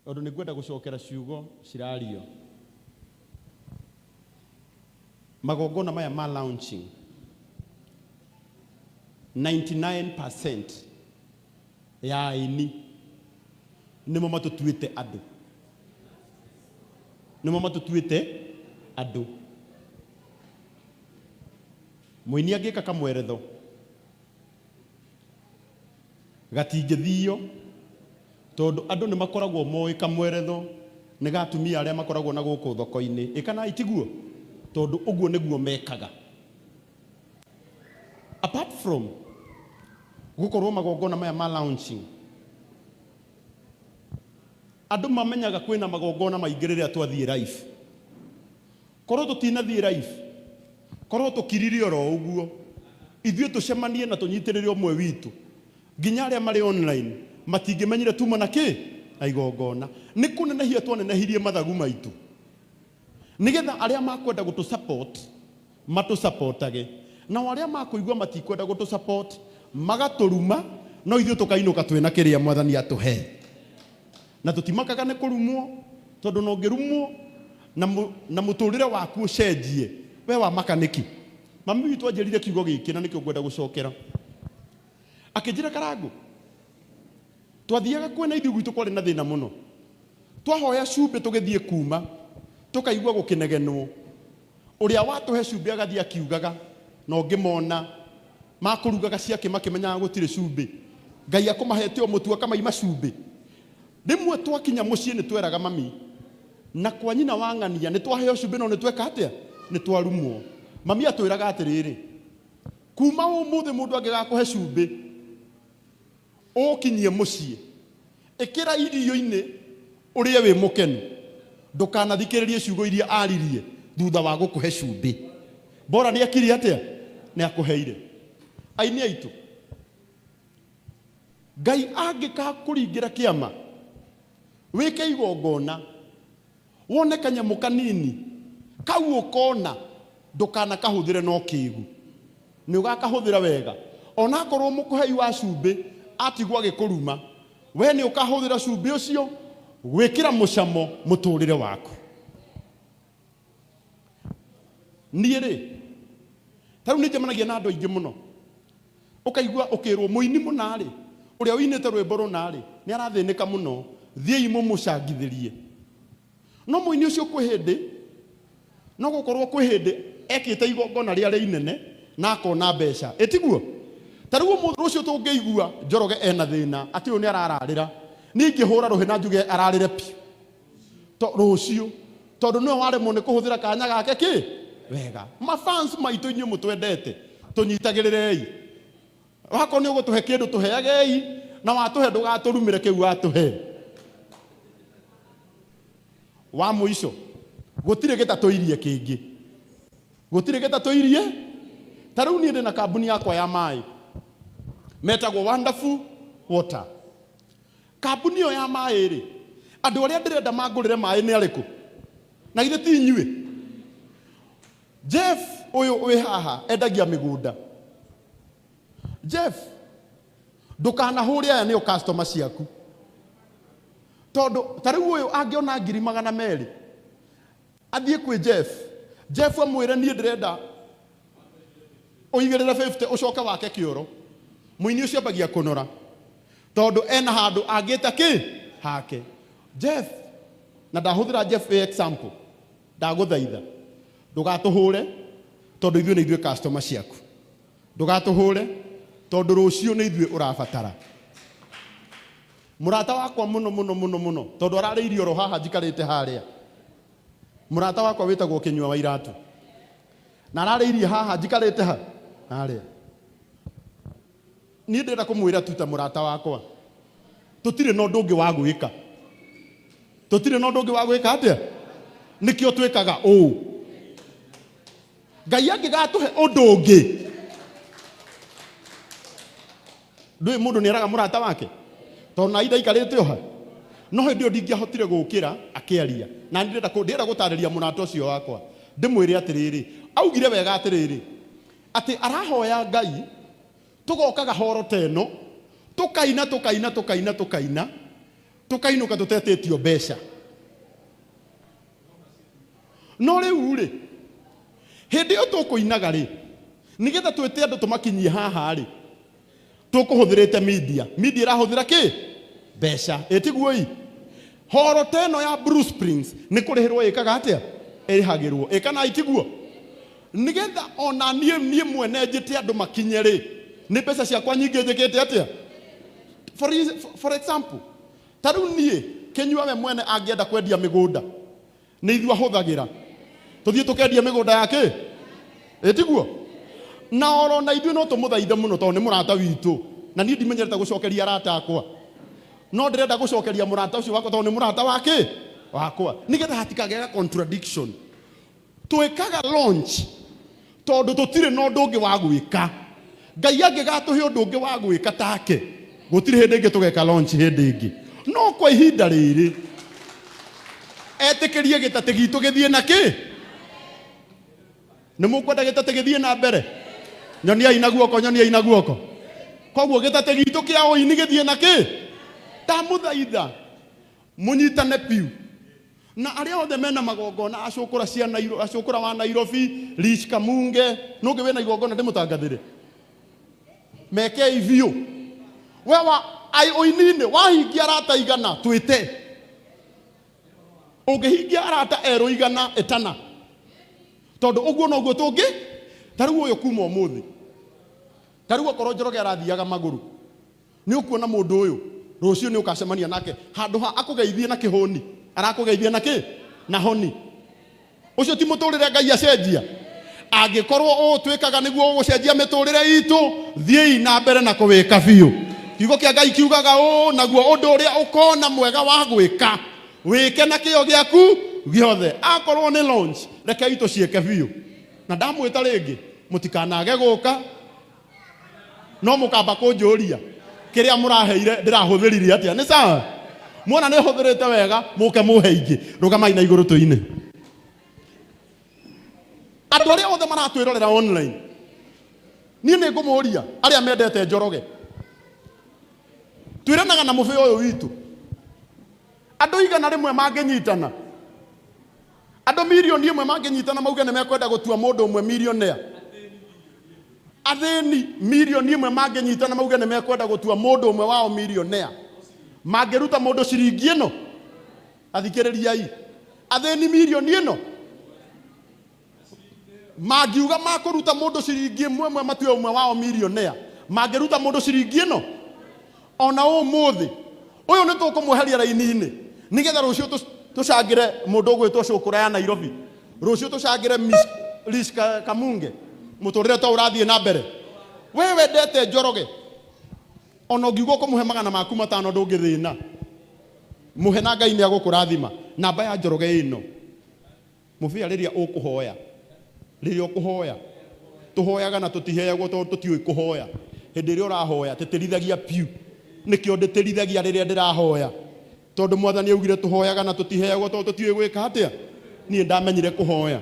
Ondo nigwenda gucokera ciugo cirario. Magongona maya ma launching 99% ya aini nimo matutuite andu. Nimo matutuite andu. Muini angika kamweretho gatingithio tondu andu ni makoragwo moi kamweretho ni gatumia aria makoragwo na guku thoko-ini ikana itiguo tondu uguo niguo mekaga. Apart from gukorwo magongona maya ma launching, andu mamenyaga kwina magongona maingi riria twathie live. Korwo tutinathie live, korwo tukirire oro uguo, ithuĩ tucemanie na tunyitirire umwe witu, nginya aria mari online matingimenyire tuma na ki na igongona. Ni kunenehia twanenehirie mathagu maitu nigetha aria makwenda gutu support matu supportage, na aria makuigwa matikwenda gutu support magaturuma, no ithuĩ tukainuka twina kiria mwathani atuhe. Na tutimakaga ni kurumwo tondu no ngirumwo na muturire waku ucenjie we wa makaniki. Mami witu anjirire kiugo giki na nikio ngwenda gucokera. Akinjira Karangu, twathiaga kwena ithuĩ gwitu kwari na thina muno. Twahoya cumbi tugithie kuma tukaigua gukinegenwo. Uria watuhe cumbi agathie akiugaga no ngimona makurugaga ciake makimenyaga gutire cumbi. Ngai akumahete o mutu akamaima cumbi. Rimwe twakinya mucii ni tweraga mami na kwa nyina wang'ania ni twaheo cumbi no ni tweka atia ni twarumwo. Mami atwiraga atiriri, kuma umuthi mundu angigakuhe cumbi ukinyie mucii ikira irio-ini urie wi mukenu, ndukanathikiririe ciugo iria aririe thutha wa gukuhe cumbi. Bora ni akiri atia ni akuheire. Aini aitu, Ngai angika kuringira kiama wike igongona wone kanyamu kanini kau ukona ndukana kahuthire no kigu ni ugakahuthira wega. Ona korwo mukuhei wa cumbi atigwa gikuruma, we ni ukahuthira cumbi ucio gwikira mucamo muturire waku. Nie ri taru ni njemanagia na andu aingi muno, ukaigua ukirwo muini munari uria winite rwimbo runari ni arathinika muno, thiei mumucangithirie. No muini ucio kwi hindi no gukorwo kwi hindi ekite igongona ria inene na akona mbeca itiguo. Tariu mundu ucio tungeigua Njoroge ena thina ati uyu ni arararira, ningi hura ruhi na njuge ararire pi to rucio tondu no waremwo ni kuhuthira kanya gake ki wega. Mafans maitu inyu mutwendete tunyitagirirei, wako ni ugutuhe kindu tuheagei, na watuhe ndugaturumire kiu watuhe. Wa muico gutire gitatuirie kingi, gutire gitatuirie. Tariu ni ndina kambuni yakwa ya mai metagwo Wonderful Water. Kambuni yo ya mai ri andu aria ndirenda mangurire mai ni ariku na githe ti inyue. Jeff uyu wi haha endagia migunda. Jeff ndukanahure aya ni customer ciaku tondu tariu uyu angiona 200,000 athie kwi Jeff amwire nie ndirenda uigirira 50 ucoke wake kioro. Muini ucio ambagia kunora tondu ena handu angita ki hake. Jeff, na ndahuthira Jeff example, ndaguthaitha ndugatuhure tondu ithuĩ ni ithuĩ customer ciaku. Ndugatuhure tondu rucio ni ithuĩ urabatara. Murata wakwa muno muno muno muno tondu arariirie oro haha njikarite haria. Murata wakwa witagwo Kinyua wa Iratu na arariirie haha njikarite haria. Ni ndenda kumwira tuta murata wakwa tutire no ndungi wa gwika, tutire no ndungi wa gwika atia nikio twikaga uu. Ngai angigatuhe undu ungi ndui mundu ni araga murata wake tondu na ida ikarite oha no hindi yo ndingiahotire gukira akiaria na ndenda gutariria murata ucio wakwa ndimwire atiriri augire wega atiriri ati arahoya Ngai tugokaga horo teno tukaina tukainuka tutetĩtio mbeca. No rĩu rĩ, hĩndĩ ĩyo tũkũinaga rĩ, nĩgetha twĩte andũ tũmakinyie haha rĩ, tũkũhũthĩrĩte media. Media ĩrahũthĩra kĩ? Mbeca. Ĩtiguo ĩ? Horo teno ya Bruce Springs nĩ kũrĩhĩrwo ĩkaga atĩa? Ĩrĩhagĩrwo. Ĩkana itiguo? Nĩgetha ona niĩ mwene njĩte andũ makinye rĩ, nĩ mbeca ciakwa nyingĩ njĩkĩte atĩa? For example, ta rĩu niĩ Kĩnyua we mwene angĩenda kwendia mĩgũnda, nĩ ithuĩ ahũthagĩra. Tũthiĩ tũkendia mĩgũnda yake? Ĩtiguo? Na oro na ithuĩ no tũmũthaithe mũno tondũ nĩ mũrata witũ. Na niĩ ndimenyerete gũcokeria arata akwa. No ndĩrenda gũcokeria mũrata ũcio wakwa tondũ nĩ mũrata wake wakwa. Nĩgetha hatikagĩaga contradiction. Twĩkaga launch tondũ tũtirĩ na ũndũ ũngĩ wa gwĩka. Ngai angĩgatũhe ũndũ ũngĩ wa gwĩka take, gũtirĩ hĩndĩ ĩngĩ tũgeka launch hĩndĩ ĩngĩ. No kwa ihinda rĩrĩ etĩkĩrie gĩtatĩ gitũ gĩthiĩ na kĩ? Nĩ mũkwenda gĩtatĩ gĩthiĩ na mbere? Nyoniai na guoko, nyoniai na guoko. Koguo gĩtatĩ gitũ kĩa ũini gĩthiĩ na kĩ? Ndamũthaitha mũnyitane piu. Na arĩa othe mena magongona, acũkũra cia Nairobi, acũkũra wa Nairobi, Rich Kamunge, nũngĩ wĩna igongona ndĩmũtangathĩre. Mekei biũ. We ũini-inĩ wahingia arata igana twĩte. Ũngĩhingia arata erũ igana ĩtana. Tondũ ũguo noguo tũngĩ, ta rĩu ũyũ kuma ũmũthĩ. Ta rĩu okorwo Njoroge arathiaga magũrũ, nĩ ũkuona mũndũ ũyũ, rũciũ nĩ ũkacemania nake, handũ ha akũgeithie na kĩhũni, arakũgeithia na kĩ? Na honi. Ũcio ti mũtũrĩre Ngai acenjia. Angĩkorwo twĩkaga nĩguo ũgũcenjia mĩtũrĩre itũ, thiĩi na mbere na kũwĩka biũ. Kiugo kĩa Ngai kiugaga naguo ũndũ ũrĩa ũkona mwega wa gwĩka, wĩke na kĩyo gĩaku gĩothe. Akorwo nĩ launch, rekei tũciĩke biũ. Na ndamwĩta rĩngĩ, mũtikanage gũka, no mũkamba kũnjũria kĩrĩa mũraheire ndĩrahũthĩrire atĩa. Nĩ sawa? Muona nĩ hũthĩrĩte wega, mũke mũhe ingĩ. Rũgamai na igũrũ tũine. Andũ arĩa othe maratwĩrorera online, niĩ nĩ ngũmũria arĩa mendete Njoroge. Twĩranaga na mũbĩ ũyũ witũ. Andũ igana rĩmwe mangĩnyitana, andũ milioni ĩmwe mangĩnyitana mauge nĩ mekwenda gũtua mũndũ ũmwe millionaire. Athĩni milioni ĩmwe mangĩnyitana mauge nĩ mekwenda gũtua mũndũ ũmwe wao millionaire. Mangĩruta mũndũ ciringi ĩno? Athikĩrĩriai. Athĩni milioni ĩno mangiuga makũruta mũndũ ciringi ĩmwe matue ũmwe wao millionaire. Mangĩruta mũndũ ciringi ĩno? Ona ũmũthĩ ũyũ nĩ tũkũmweheria raini-inĩ, nĩgetha rũciũ tũcangĩre mũndũ ũgwĩtwo Cũkũra ya Nairobi, rũciũ tũcangĩre Rich Kamunge, mũtũrĩre to ũrathiĩ na mbere. We wendete Njoroge, ona ũngiuga ũkũmũhe magana maku matano ndũngĩthĩna. Mũhe na Ngai nĩ agũkũrathima. Namba ya Njoroge ĩno. Mũbĩa rĩrĩa ũkũhoya, rĩrĩa ũkũhoya, tũhoyaga na tũtiheagwo tondũ tũtiũĩ kũhoya. Hĩndĩ ĩrĩa ũrahoya tĩtĩrithagia piu. Nĩkĩo ndĩtĩrithagia rĩrĩa ndĩrahoya, tondũ Mwathani augire tũhoyaga na tũtiheagwo tondũ tũtiũĩ gwĩka atĩa. Niĩ ndamenyire kũhoya.